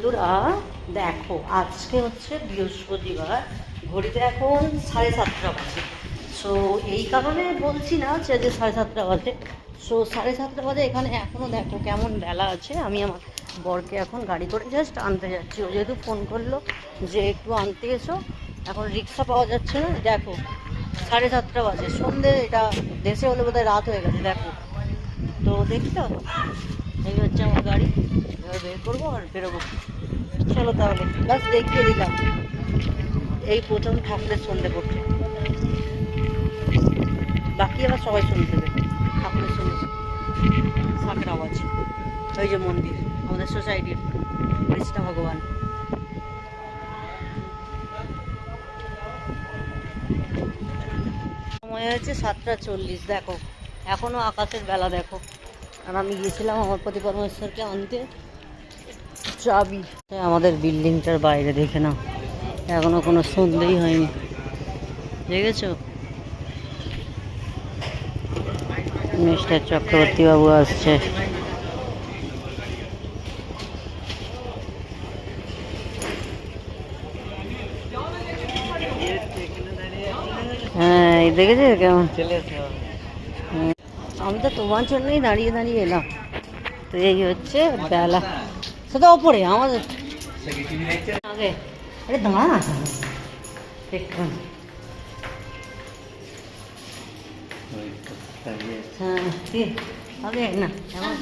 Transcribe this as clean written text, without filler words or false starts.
বন্ধুরা দেখো, আজকে হচ্ছে বৃহস্পতিবার, ঘড়িতে এখন 7:30 বাজে। সো এই কারণে বলছি না যে 7:30 বাজে, সো 7:30 বাজে এখানে এখনও দেখো কেমন বেলা আছে। আমি আমার বরকে এখন গাড়ি করে জাস্ট আনতে যাচ্ছি। ও যেহেতু ফোন করলো যে একটু আনতে এসো, এখন রিক্সা পাওয়া যাচ্ছে না। দেখো 7:30 বাজে, সন্ধে, এটা দেশে হলে বোধহয় রাত হয়ে গেছে। দেখো তো দেখছো, এই হচ্ছে আমার গাড়ি। এবার বের করবো আর বেরোবো। চলো তাহলে, বাস দেখিয়ে দিলাম। এই প্রথম ঠাকুরের সন্ধে পড়ছে, বাকি আবার সবাই শুনতে দেবে। ঠাকুরের সন্ধে শাঁখের আওয়াজ। ওই যে মন্দির আমাদের সোসাইটির, কৃষ্ণ ভগবান। সময় হয়েছে 7:40। দেখো এখনো আকাশের বেলা দেখো। আর আমি গিয়েছিলাম আমার পতি পরমেশ্বরকে আনতে চাবি। আমাদের বিল্ডিংটার বাইরে দেখে নাও, এখনো কোনো সন্ধেই হয়নি, দেখেছো? মিস্টার চক্রবর্তী বাবু আসছে। হ্যাঁ দেখেছো কেমন আমি তো তোমার জন্যই দাঁড়িয়ে দাঁড়িয়ে এলাম। তো এই হচ্ছে বেলা, সেটা ওপরে আমাদের আগে। আরে দাঁড়া না দেখুন। হ্যাঁ আগে না এমন